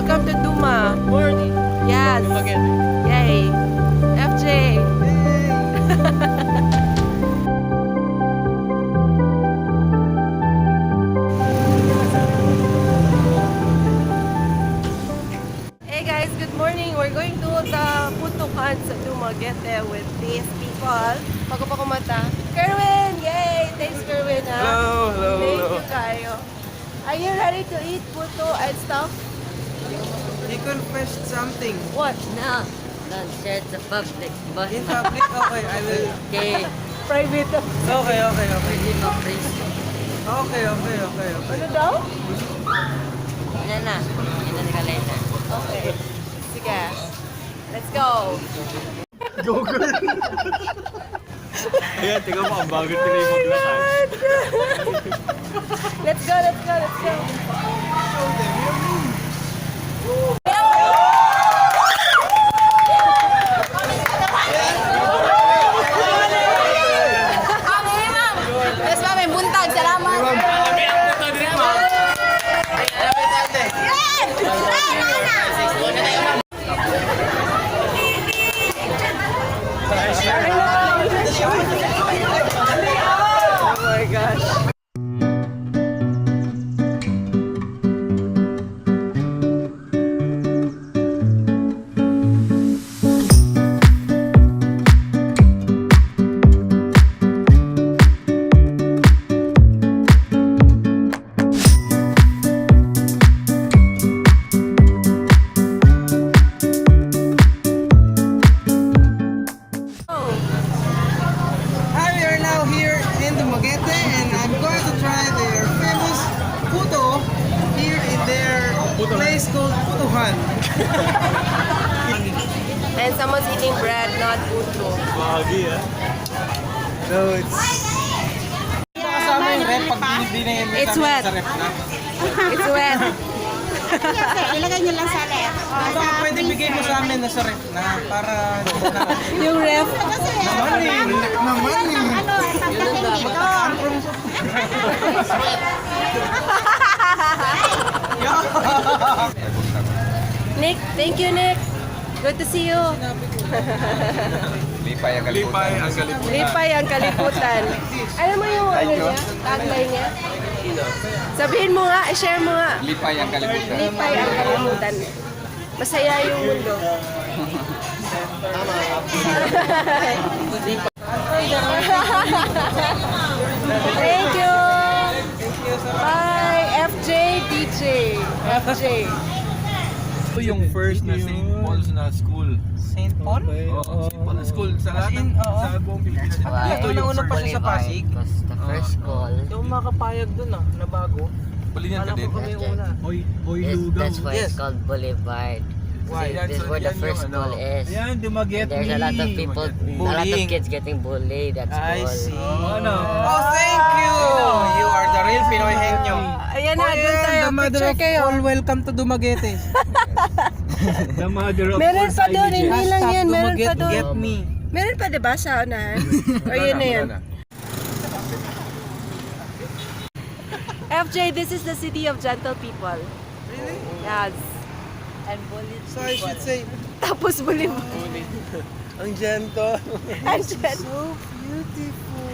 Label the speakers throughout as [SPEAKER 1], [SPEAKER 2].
[SPEAKER 1] welcome to Duma.
[SPEAKER 2] Morning.
[SPEAKER 1] Yes.
[SPEAKER 2] Dumaguete.
[SPEAKER 1] Yay. FJ. Hey guys, good morning. We're going to the Putukan sa Dumaguete with these people. Pagko mata. Kerwin! Yay! Thanks, Kerwin. Ha?
[SPEAKER 2] Hello.
[SPEAKER 1] Thank you, Kayo. Are you ready to eat puto and stuff?
[SPEAKER 2] You confessed something.
[SPEAKER 1] What?
[SPEAKER 3] No, don't share it to public. But
[SPEAKER 2] In public? Okay, I will.
[SPEAKER 3] okay,
[SPEAKER 1] Private.
[SPEAKER 2] Okay.
[SPEAKER 3] hindi mo please.
[SPEAKER 2] Okay.
[SPEAKER 1] Ano daw?
[SPEAKER 3] Yan na. Yan ka later.
[SPEAKER 1] Okay. Sige. Let's go.
[SPEAKER 2] Google. Ayan, tingnan mo, ang bago tingnan mo glass.
[SPEAKER 1] Let's go. Yes, ma'am. May buntag. Salamat. Oh my gosh.
[SPEAKER 2] Hi, we are now here in Dumaguete and I'm going to try their famous puto here in their place called Putuhan.
[SPEAKER 1] And someone's eating bread, not puto.
[SPEAKER 2] So it's... Kasama yung rep pag binigyan mo
[SPEAKER 1] It's
[SPEAKER 2] sa amin
[SPEAKER 1] wet.
[SPEAKER 2] sa rep na.
[SPEAKER 1] It's wet.
[SPEAKER 4] Ilagay nyo lang sa ref.
[SPEAKER 2] Baka pwede bigay mo sa amin na sa rep na para...
[SPEAKER 1] Yung ref.
[SPEAKER 2] Naman eh.
[SPEAKER 4] Ano, tapatin dito.
[SPEAKER 1] Nick, thank you, Nick. Good to see you.
[SPEAKER 5] Lipay ang kalimutan.
[SPEAKER 1] Lipay ang kalibutan. Alam mo yung ano niya? Tagline niya? Sabihin mo nga, share mo nga.
[SPEAKER 5] Lipay ang kalimutan.
[SPEAKER 1] Lipay ang kalibutan. Masaya yung mundo. Thank you. Bye, FJ DJ. FJ.
[SPEAKER 5] Ito yung first na St. Paul's na school.
[SPEAKER 2] St. Paul?
[SPEAKER 5] Oo, St. Paul na school sa lahat ng sa buong Pilipinas.
[SPEAKER 3] Why?
[SPEAKER 2] Ito yung una pa siya sa Pasig.
[SPEAKER 3] Because the first call.
[SPEAKER 2] Yung makapayag dun na bago.
[SPEAKER 5] Pulingan ka
[SPEAKER 2] Alam
[SPEAKER 5] din.
[SPEAKER 2] ko kami yung una.
[SPEAKER 3] That's why
[SPEAKER 2] Yes.
[SPEAKER 3] it's called Boulevard.
[SPEAKER 2] Why?
[SPEAKER 3] See, this is where the
[SPEAKER 5] Yan
[SPEAKER 3] first
[SPEAKER 5] yung
[SPEAKER 3] call
[SPEAKER 5] ano.
[SPEAKER 3] is.
[SPEAKER 6] Yan, Dumaguete.
[SPEAKER 3] There's a lot of people, a lot of
[SPEAKER 2] Bullying.
[SPEAKER 3] kids getting bullied at
[SPEAKER 2] I
[SPEAKER 3] school.
[SPEAKER 2] see.
[SPEAKER 6] ano?
[SPEAKER 2] Oh, thank you! You are the real Pinoy henyo.
[SPEAKER 1] Ayan na, doon tayo.
[SPEAKER 2] the mother
[SPEAKER 1] Picture
[SPEAKER 2] of
[SPEAKER 1] kayo.
[SPEAKER 2] all, welcome to Dumaguete.
[SPEAKER 6] The mother of
[SPEAKER 1] Meron
[SPEAKER 6] all
[SPEAKER 1] pa doon,
[SPEAKER 6] savages.
[SPEAKER 1] hindi lang yan. Meron pa
[SPEAKER 2] Dumaguete,
[SPEAKER 1] doon.
[SPEAKER 2] get me.
[SPEAKER 1] Meron pa diba sa unahan? O yun na yun. FJ, this is the city of gentle people.
[SPEAKER 2] Really?
[SPEAKER 1] Yes.
[SPEAKER 3] And bullied
[SPEAKER 2] So I should say,
[SPEAKER 1] Tapos bulim.
[SPEAKER 2] ang gentle.
[SPEAKER 1] Andyan.
[SPEAKER 2] So beautiful.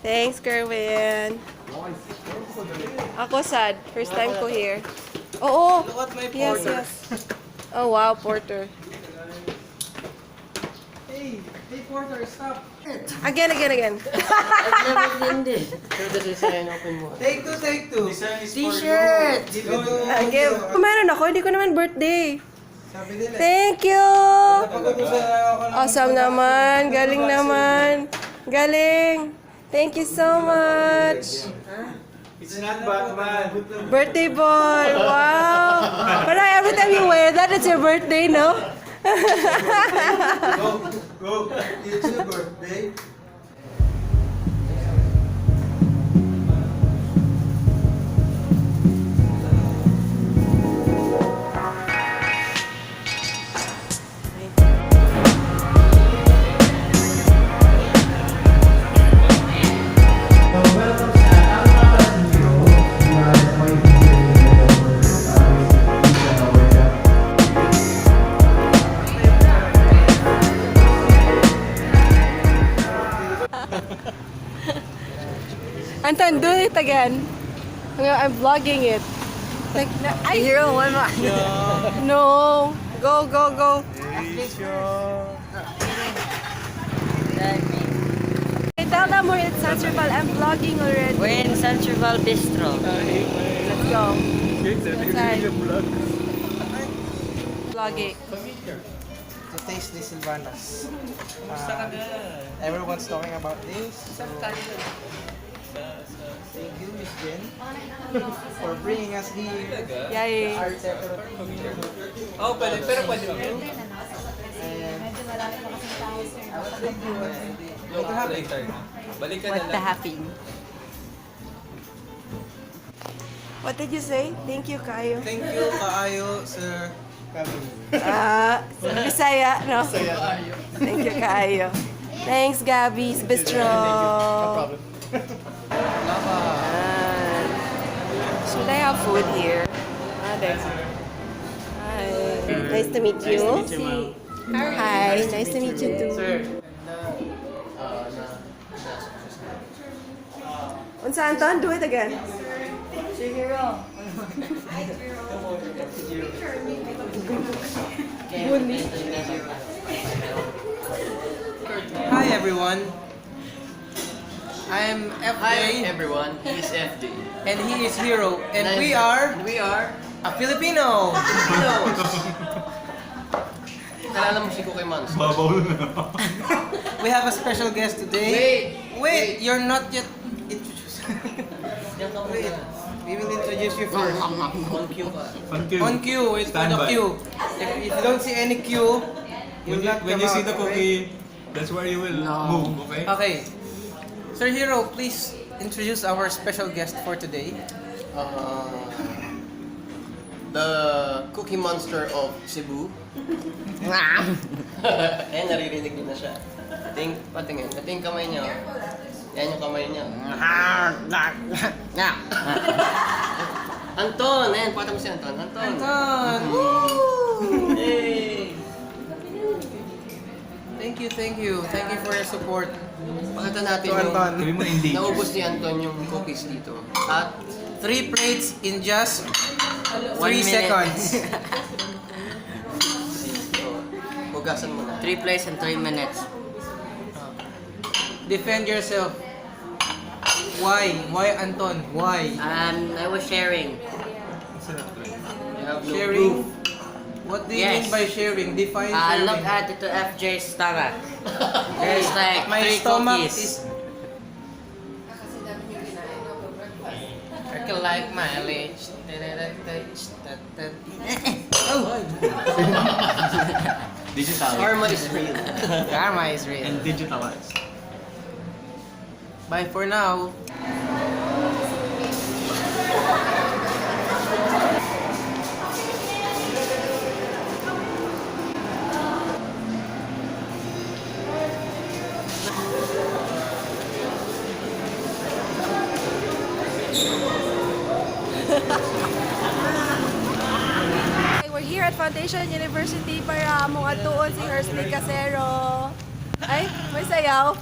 [SPEAKER 1] Thanks, Kerwin. Ako sad. First time ko here. Oo.
[SPEAKER 2] Look at my
[SPEAKER 1] Yes,
[SPEAKER 2] porter.
[SPEAKER 1] yes. Oh, wow, Porter.
[SPEAKER 2] Hey, porter, stop.
[SPEAKER 1] Again.
[SPEAKER 3] I've never seen this.
[SPEAKER 2] Take two.
[SPEAKER 3] T-shirt!
[SPEAKER 1] Again. Meron ako, hindi ko naman birthday.
[SPEAKER 2] Sabi nila.
[SPEAKER 1] Thank you!
[SPEAKER 2] Pag-utusan ako ng...
[SPEAKER 1] Awesome naman. Galing naman. Galing. Thank you so much.
[SPEAKER 6] It's not Batman.
[SPEAKER 1] Birthday boy. Wow. Parang every time you wear that, it's your birthday, no?
[SPEAKER 2] Go. It's your birthday.
[SPEAKER 1] Anton, do it again. I'm vlogging it. Like,
[SPEAKER 3] Hero, one more.
[SPEAKER 1] no. Go, go, go. Okay, tell them we're in Sanserval. I'm vlogging already.
[SPEAKER 3] We're in Central Bistro.
[SPEAKER 1] Let's go. Inside. Vlogging.
[SPEAKER 2] The taste ni Silvanas. Everyone's talking about this. So, thank you, Miss Jen, for bringing us here.
[SPEAKER 1] Yay.
[SPEAKER 2] Our separate
[SPEAKER 5] Oh, pwede. Pero pwede. Later. Balik ka na
[SPEAKER 3] What the
[SPEAKER 5] lang.
[SPEAKER 3] happening?
[SPEAKER 1] What did you say? Thank you, Kayo.
[SPEAKER 2] Thank you, Kaayo, Sir Kevin.
[SPEAKER 1] Bisaya, no? Thank you, Kayo. Thanks, Gabby's Bistro. Should I have food here? There's. Hi. Nice to meet you. Hi. Nice to meet you too. Unsa Anton? Do it again.
[SPEAKER 2] Hi, everyone. I'm FJ.
[SPEAKER 5] everyone. He is FD.
[SPEAKER 2] And he is Hero. And we are a Filipino.
[SPEAKER 5] Kalala mo si Cookie Monster.
[SPEAKER 2] We have a special guest today. Wait, you're not yet introduced. Wait, we will introduce you first.
[SPEAKER 5] On cue ka.
[SPEAKER 2] On cue, wait for the
[SPEAKER 6] Standby.
[SPEAKER 2] cue. If you don't see any cue, you will not
[SPEAKER 6] When
[SPEAKER 2] come
[SPEAKER 6] you see
[SPEAKER 2] out,
[SPEAKER 6] the
[SPEAKER 2] okay?
[SPEAKER 6] cookie, that's where you will move, okay?
[SPEAKER 2] Okay. Sir Hero, please introduce our special guest for today.
[SPEAKER 5] The Cookie Monster of Cebu. Naririnig niyo na siya. Patingin. Ito yung kamay niya. Yan yung kamay niya. Anton! Ayan, pakita mo si Anton. Anton!
[SPEAKER 2] Anton!
[SPEAKER 5] Yay!
[SPEAKER 2] Thank you. Thank you for your support.
[SPEAKER 5] Pakita natin
[SPEAKER 2] To
[SPEAKER 5] yung
[SPEAKER 2] Anton.
[SPEAKER 6] Sabi mo hindi.
[SPEAKER 5] naubos ni Anton yung cookies dito. At
[SPEAKER 2] 3 plates in just 3
[SPEAKER 3] 1 minute.
[SPEAKER 2] seconds.
[SPEAKER 5] hugasan mo na.
[SPEAKER 3] 3 plays in 3 minutes.
[SPEAKER 2] Defend yourself. Why? Why, Anton? Why?
[SPEAKER 3] I was sharing.
[SPEAKER 5] You have no
[SPEAKER 2] Sharing?
[SPEAKER 5] proof.
[SPEAKER 2] What do you
[SPEAKER 3] Yes.
[SPEAKER 2] mean by sharing? Define sharing.
[SPEAKER 3] Look at it to FJ's stomach. There's like
[SPEAKER 2] My
[SPEAKER 3] 3
[SPEAKER 2] stomach
[SPEAKER 3] cookies.
[SPEAKER 2] is... I can like mileage.
[SPEAKER 6] Digital.
[SPEAKER 5] Karma is real.
[SPEAKER 2] Karma is real.
[SPEAKER 6] And digitalized.
[SPEAKER 2] Bye for now.
[SPEAKER 1] We're here at Foundation University para mong atuon si Hersley Casero. Ay, may sayaw.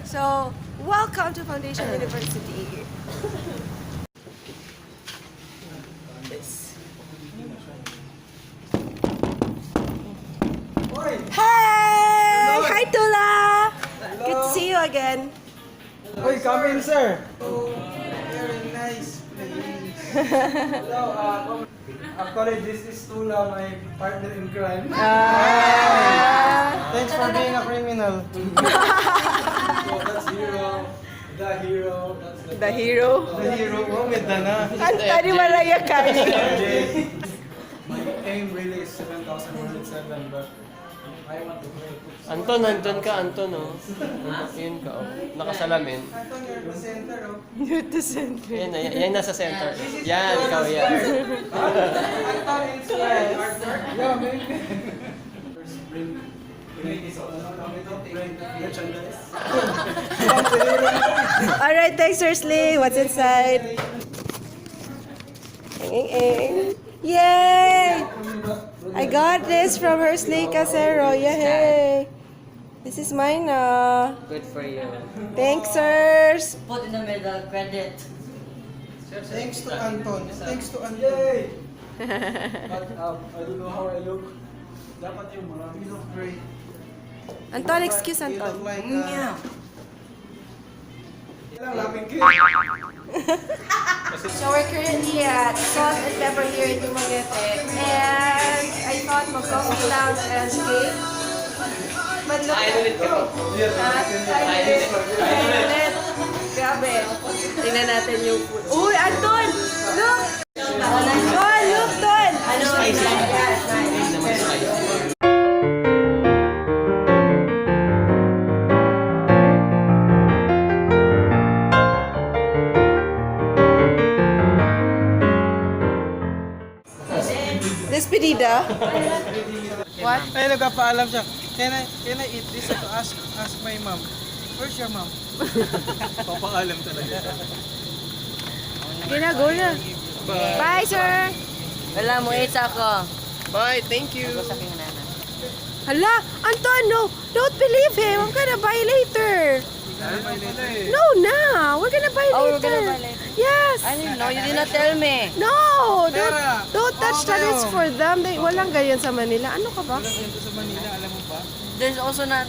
[SPEAKER 1] So, welcome to Foundation University. Hey! Hi, Tula! Good to see you again.
[SPEAKER 2] Hey, come in, sir. Oh, very nice place. Hello, actually, this is Tula, my partner in crime. Thanks for being a criminal. So, that's Hero. The hero.
[SPEAKER 1] The hero.
[SPEAKER 2] The hero. Oh, may dana.
[SPEAKER 1] Kanta ni Mariah Carey.
[SPEAKER 2] My aim really is 7,107, but I want to play.
[SPEAKER 5] Anton, nandun ka, Anton, oh. Yun ka, oh. Nakasalamin.
[SPEAKER 2] Anton, you're the center, oh.
[SPEAKER 1] You're the center.
[SPEAKER 5] Yan nasa center. Yan, ikaw yan.
[SPEAKER 2] Anton inspired Arthur. Yeah, maybe. First, bring this on. Merchandise.
[SPEAKER 1] Alright, thanks, Ursley. What's inside? Yay! I got this from Ursley Casero. Yay! This is mine now.
[SPEAKER 3] Good for you.
[SPEAKER 1] Thanks, sirs.
[SPEAKER 3] Put in the middle, credit.
[SPEAKER 2] Thanks to Anton. Thanks to Anton. But I don't know how I look. Dapat yung marami. You look great.
[SPEAKER 1] Anton, excuse
[SPEAKER 2] You
[SPEAKER 1] Anton.
[SPEAKER 2] look like laughing kid.
[SPEAKER 1] So we're currently at Salt and Pepper here in Dumaguete. And I thought mag-coffee lounge and cake. But look at it. Grabe. Tingnan natin yung food. Uy, Anton! Look! Ton, look, Ton! Ano? Despedida? What?
[SPEAKER 2] Ay, nagpapaalam siya. Can I eat this? To ask my mom. Where's your mom? Papaalam talaga.
[SPEAKER 1] Ginago na. Bye, sir!
[SPEAKER 3] Wala mo, it's ako.
[SPEAKER 5] Bye, thank you.
[SPEAKER 3] Sa aking nana.
[SPEAKER 1] Hala, Anton, no! Don't believe him! I'm gonna buy later! No, now! We're gonna buy later!
[SPEAKER 3] Oh, we're gonna buy later.
[SPEAKER 1] Yes!
[SPEAKER 3] I didn't know, you did not tell me.
[SPEAKER 1] No!
[SPEAKER 2] Pera!
[SPEAKER 1] Don't touch that, it's for them. Walang ganyan sa Manila. Ano ka ba?
[SPEAKER 2] Dito sa Manila, alam mo ba?
[SPEAKER 3] There's also not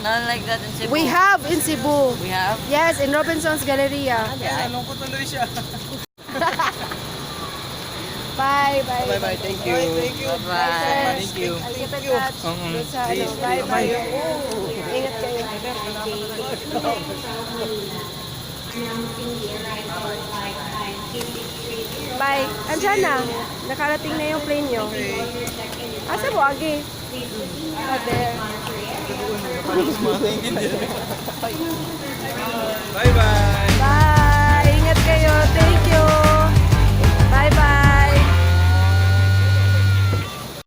[SPEAKER 3] like that in Cebu.
[SPEAKER 1] We have in Cebu.
[SPEAKER 3] We have?
[SPEAKER 1] Yes, in Robinson's Galleria.
[SPEAKER 2] Ay, anong ko tuloy siya.
[SPEAKER 1] Bye, bye.
[SPEAKER 5] Bye-bye, thank you.
[SPEAKER 2] Thank you.
[SPEAKER 3] Bye.
[SPEAKER 2] Thank you.
[SPEAKER 1] Keep in touch. Doon sa ano. Bye, bye. Ingat kayo. Bye. Andiyan na. Nakarating na yung plane nyo. Asa mo, Agi? There.
[SPEAKER 2] Bye,